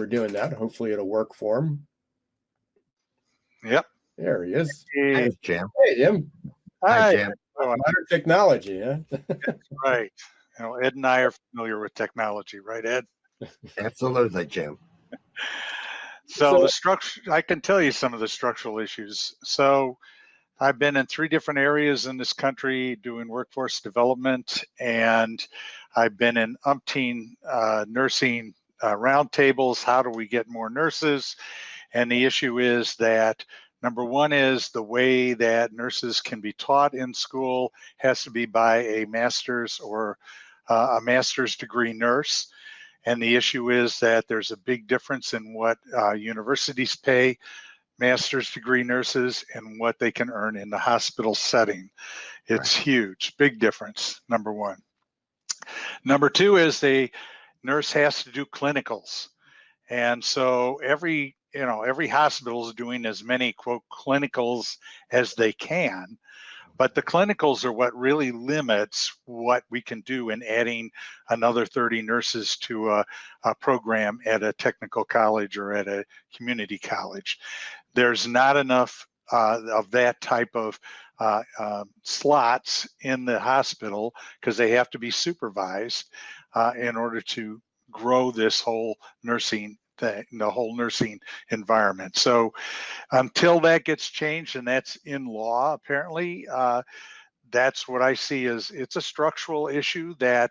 doing that. Hopefully it'll work for him. Yep. There he is. Hey, Jim. Hey, Jim. Hi, Jim. Modern technology, huh? That's right. Ed and I are familiar with technology, right, Ed? Absolutely, Jim. So the structure, I can tell you some of the structural issues. So I've been in 3 different areas in this country doing workforce development, and I've been in umpteen nursing roundtables. How do we get more nurses? And the issue is that number one is the way that nurses can be taught in school has to be by a master's or a master's degree nurse. And the issue is that there's a big difference in what universities pay master's degree nurses and what they can earn in the hospital setting. It's huge, big difference, number one. Number two is the nurse has to do clinicals. And so every hospital is doing as many, quote, clinicals as they can. But the clinicals are what really limits what we can do in adding another 30 nurses to a program at a technical college or at a community college. There's not enough of that type of slots in the hospital because they have to be supervised in order to grow this whole nursing thing, the whole nursing environment. So until that gets changed, and that's in law apparently, that's what I see as it's a structural issue that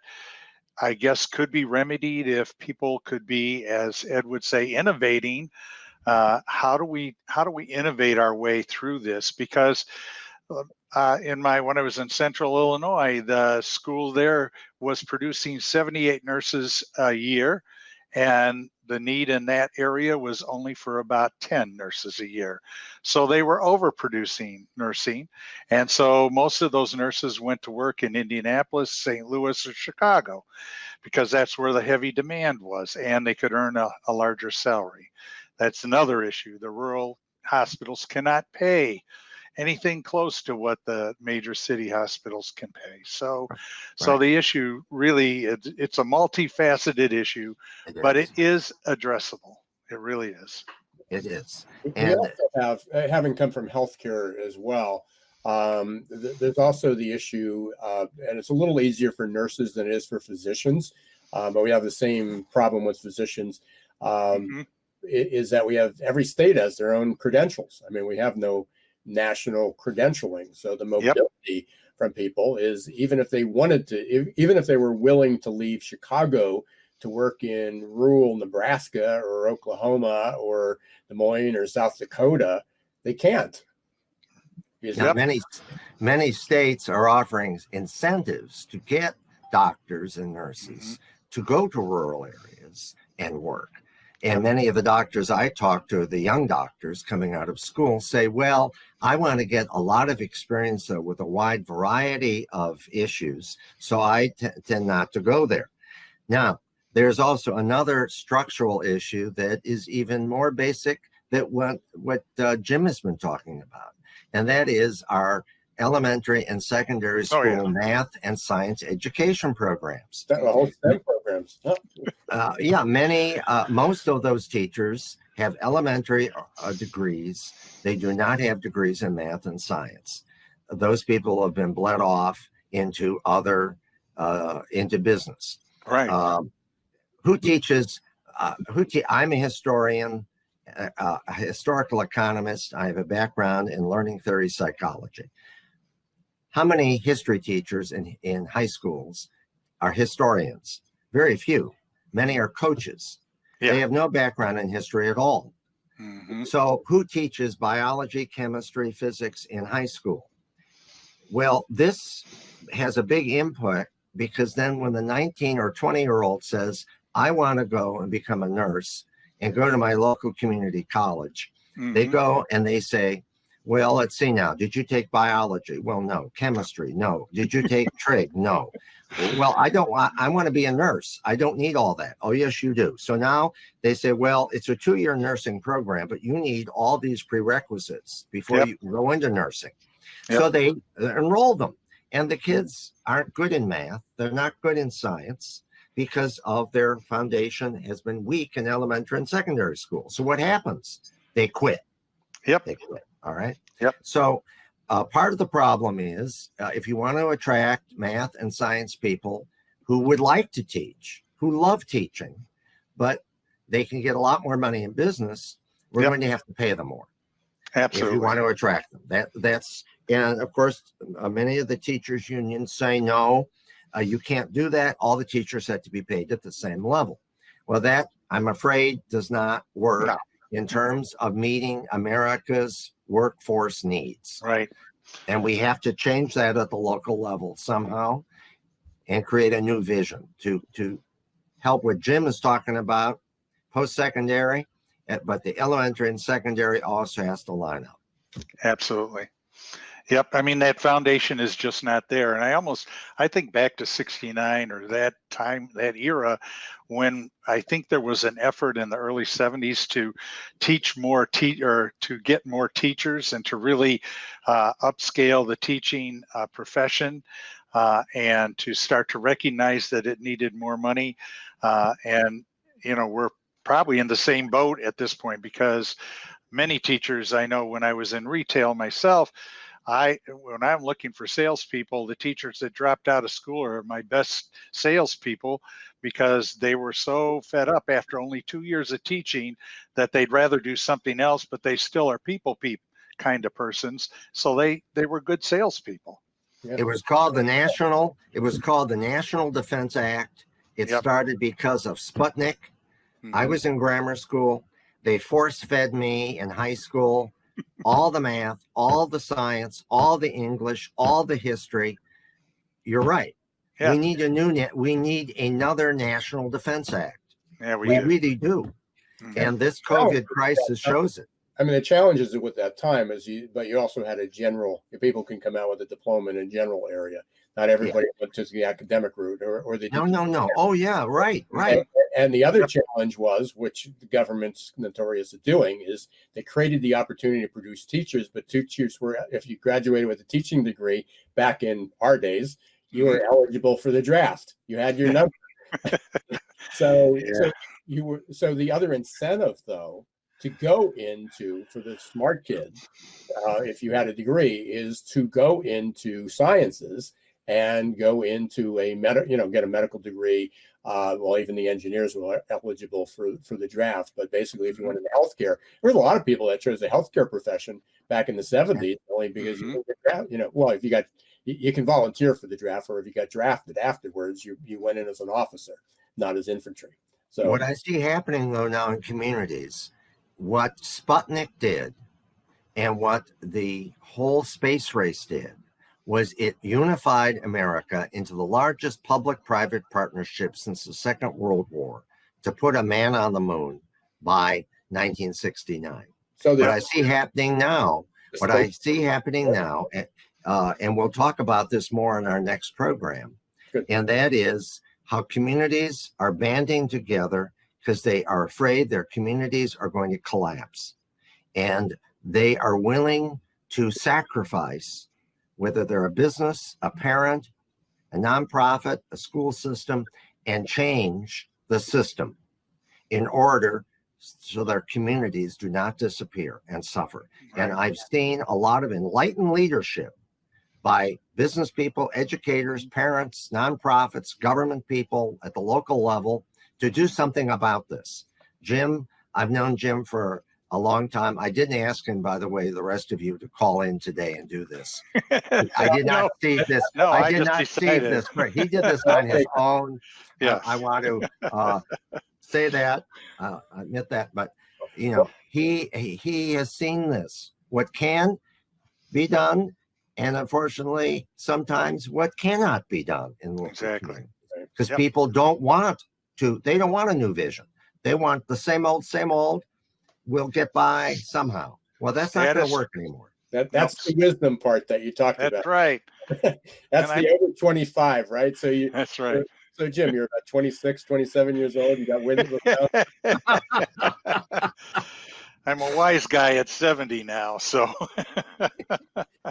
I guess could be remedied if people could be, as Ed would say, innovating. How do we innovate our way through this? Because when I was in Central Illinois, the school there was producing 78 nurses a year, and the need in that area was only for about 10 nurses a year. So they were overproducing nursing. And so most of those nurses went to work in Indianapolis, St. Louis, or Chicago, because that's where the heavy demand was, and they could earn a larger salary. That's another issue. The rural hospitals cannot pay anything close to what the major city hospitals can pay. So the issue really, it's a multifaceted issue, but it is addressable. It really is. It is. And we also have, having come from healthcare as well, there's also the issue, and it's a little easier for nurses than it is for physicians, but we have the same problem with physicians, is that we have, every state has their own credentials. I mean, we have no national credentialing. So the mobility from people is, even if they wanted to, even if they were willing to leave Chicago to work in rural Nebraska or Oklahoma or Des Moines or South Dakota, they can't. Now, many states are offering incentives to get doctors and nurses to go to rural areas and work. And many of the doctors I talk to, the young doctors coming out of school, say, well, I want to get a lot of experience with a wide variety of issues, so I tend not to go there. Now, there's also another structural issue that is even more basic than what Jim has been talking about. and that is our elementary and secondary school math and science education programs. The whole STEM programs. Most of those teachers have elementary degrees. They do not have degrees in math and science. Those people have been bled off into into business. Right. Who teaches? I'm a historian, a historical economist. I have a background in learning theory psychology. How many history teachers in high schools are historians? Very few. Many are coaches. They have no background in history at all. Mm-hmm. So who teaches biology, chemistry, physics in high school? Well, this has a big input, because then when the 19 or 20-year-old says, I want to go and become a nurse and go to my local community college, they go and they say, well, let's see now. Did you take biology? Well, no. Chemistry? No. Did you take trig? No. Well, I want to be a nurse. I don't need all that. Oh, yes, you do. So now they say, well, it's a 2-year nursing program, but you need all these prerequisites before you go into nursing. So they enroll them. And the kids aren't good in math. They're not good in science because of their foundation has been weak in elementary and secondary school. So what happens? They quit. They quit. All right. So part of the problem is if you want to attract math and science people who would like to teach, who love teaching, but they can get a lot more money in business, we're going to have to pay them more. Absolutely. If you want to attract them. And of course, many of the teachers unions say, no, you can't do that. All the teachers have to be paid at the same level. Well, that, I'm afraid, does not work in terms of meeting America's workforce needs. Right. And we have to change that at the local level somehow and create a new vision to help what Jim is talking about, post-secondary, but the elementary and secondary also has to line up. Absolutely. Yep. I mean, that foundation is just not there. And I think back to 69 or that time, that era, when I think there was an effort in the early 70s to teach more, to get more teachers and to really upscale the teaching profession and to start to recognize that it needed more money. And, we're probably in the same boat at this point, because many teachers, I know when I was in retail myself, when I'm looking for salespeople, the teachers that dropped out of school are my best salespeople, because they were so fed up after only 2 years of teaching that they'd rather do something else, but they still are people kind of persons. So they were good salespeople. Yeah. It was called the National Defense Act. It started because of Sputnik. I was in grammar school. They force-fed me in high school all the math, all the science, all the English, all the history. You're right. We need we need another National Defense Act. Yeah, we really do. And this COVID crisis shows it. I mean, the challenges with that time is but you also had people can come out with a diploma in a general area. Not everybody went to the academic route or the No. Oh yeah, right. And the other challenge was, which the government's notorious at doing, is they created the opportunity to produce teachers, but teachers if you graduated with a teaching degree back in our days, you were eligible for the draft. You had your number. So the other incentive, though, to go into, for the smart kids, if you had a degree, is to go into sciences and go into get a medical degree. Well, even the engineers were eligible for the draft. But basically, if you went into healthcare, there was a lot of people that chose the healthcare profession back in the 70s, only because you didn't get drafted. Well, if you can volunteer for the draft, or if you got drafted afterwards, you went in as an officer, not as infantry. So what I see happening though now in communities, what Sputnik did and what the whole space race did, was it unified America into the largest public-private partnership since the Second World War to put a man on the moon by 1969. So what I see happening now, and we'll talk about this more in our next program, and that is how communities are banding together because they are afraid their communities are going to collapse. And they are willing to sacrifice, whether they're a business, a parent, a nonprofit, a school system, and change the system in order so their communities do not disappear and suffer. Right. And I've seen a lot of enlightened leadership by business people, educators, parents, nonprofits, government people at the local level to do something about this. Jim, I've known Jim for a long time. I didn't ask him, by the way, the rest of you to call in today and do this. I did not see this. No, I I did just not see decided. this. He did this on his own. Yes. I want to say that, admit that, but you know, he has seen this, what can be done, and unfortunately, sometimes what cannot be done in local Exactly. because Yep. people don't want to. They don't want a new vision. They want the same old, same old. We'll get by somehow. Well, that's not going to work anymore. That's the wisdom part that you talked That's about. right. That's And the over 25, right? So you. That's right. So Jim, you're about 26, 27 years old. You got wind. I'm a wise guy at 70 now, so.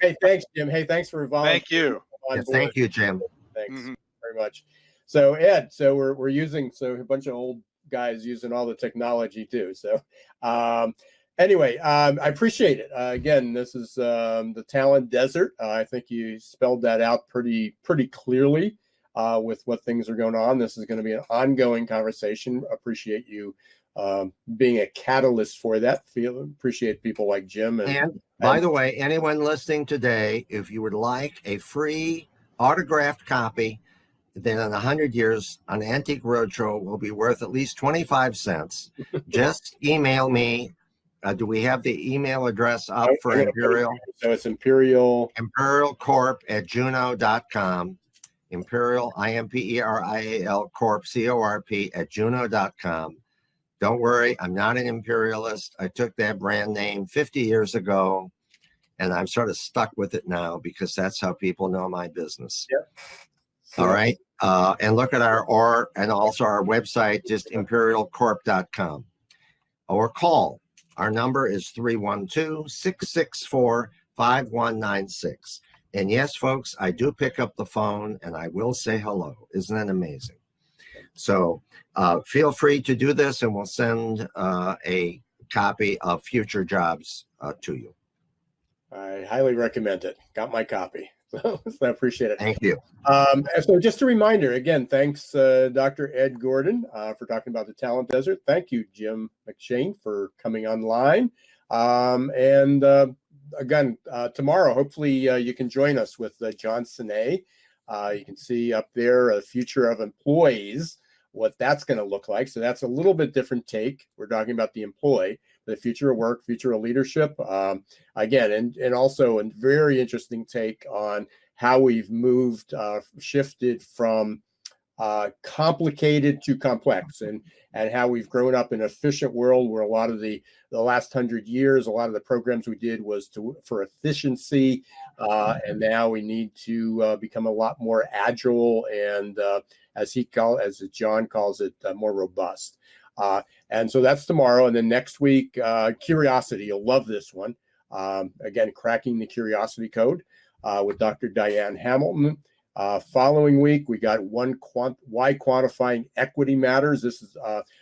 Hey, thanks, Jim. Hey, thanks for volunteering. Thank you. Yes, thank you, Jim. Thanks Mhm. very much. So Ed, so we're using a bunch of old guys using all the technology too. So anyway, I appreciate it. Again, this is the talent desert. I think you spelled that out pretty clearly with what things are going on. This is going to be an ongoing conversation. Appreciate you being a catalyst for that. Appreciate people like Jim. And by the way, anyone listening today, if you would like a free autographed copy, then in 100 years, an Antique Roadshow will be worth at least 25 cents. Just email me. Do we have the email address up for Imperial? So it's imperialcorp@juno.com. Imperial, IMPERIAL Corp, CORP @juno.com. Don't worry, I'm not an imperialist. I took that brand name 50 years ago, and I'm sort of stuck with it now because that's how people know my business. Yep. All right. And look at and also our website, just imperialcorp.com. Or call. Our number is 312-664-5196. And yes, folks, I do pick up the phone and I will say hello. Isn't that amazing? So feel free to do this and we'll send a copy of Future Jobs to you. I highly recommend it. Got my copy. So I appreciate it. Thank you. So just a reminder, again, thanks, Dr. Ed Gordon, for talking about the talent desert. Thank you, Jim McShane, for coming online. Again, tomorrow, hopefully you can join us with John Sinet. You can see up there a future of employees, what that's going to look like. So that's a little bit different take. We're talking about the employee, the future of work, future of leadership. Again, and also a very interesting take on how we've shifted from complicated to complex, and how we've grown up in an efficient world where a lot of the last 100 years, a lot of the programs we did was for efficiency, and now we need to become a lot more agile and as John calls it, more robust. And so that's tomorrow. And then next week, curiosity. You'll love this one. Again, cracking the curiosity code with Dr. Diane Hamilton. Following week, we got why quantifying equity matters. This is,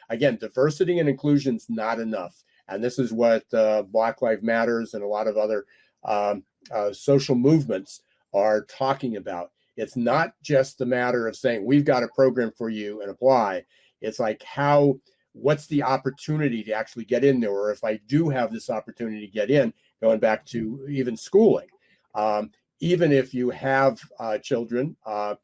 again, diversity and inclusion is not enough. And this is what Black Lives Matters and a lot of other social movements are talking about. It's not just a matter of saying, we've got a program for you and apply. It's like, what's the opportunity to actually get in there? Or if I do have this opportunity to get in, going back to even schooling, even if you have children,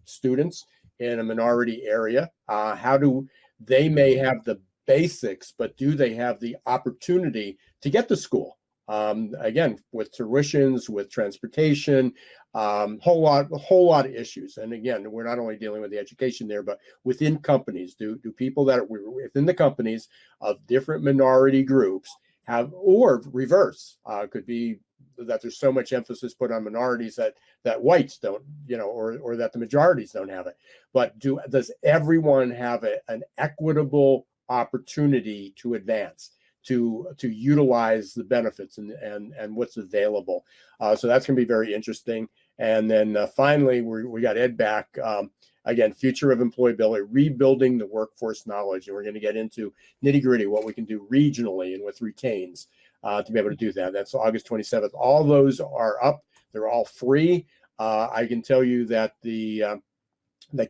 students in a minority area, how do they may have the basics, but do they have the opportunity to get to school? Again, with tuitions, with transportation, a whole lot of issues. And again, we're not only dealing with the education there, but within companies, do people that are within the companies of different minority groups have, or reverse, could be that there's so much emphasis put on minorities that whites don't, or that the majorities don't have it. But does everyone have an equitable opportunity to advance, to utilize the benefits and what's available. So that's going to be very interesting. And then finally, we got Ed back. Again, future of employability, rebuilding the workforce knowledge. And we're going to get into nitty gritty, what we can do regionally and with retains to be able to do that. That's August 27th. All those are up. They're all free. I can tell you that the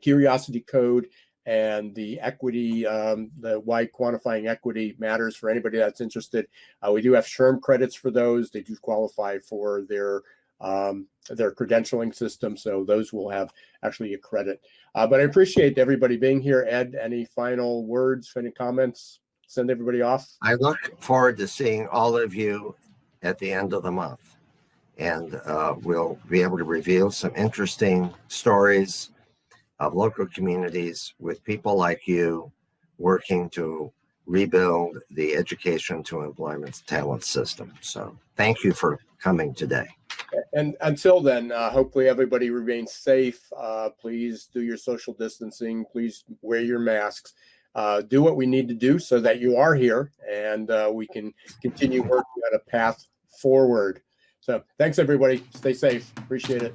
curiosity code and the equity, the why quantifying equity matters for anybody that's interested. We do have SHRM credits for those. They do qualify for their credentialing system, so those will have actually a credit. But I appreciate everybody being here. Ed, any final words, any comments? Send everybody off. I look forward to seeing all of you at the end of the month, and we'll be able to reveal some interesting stories of local communities with people like you working to rebuild the education to employment talent system. So thank you for coming today. And until then, hopefully everybody remains safe. Please do your social distancing. Please wear your masks. Do what we need to do so that you are here and we can continue working on a path forward. So thanks, everybody. Stay safe. Appreciate it.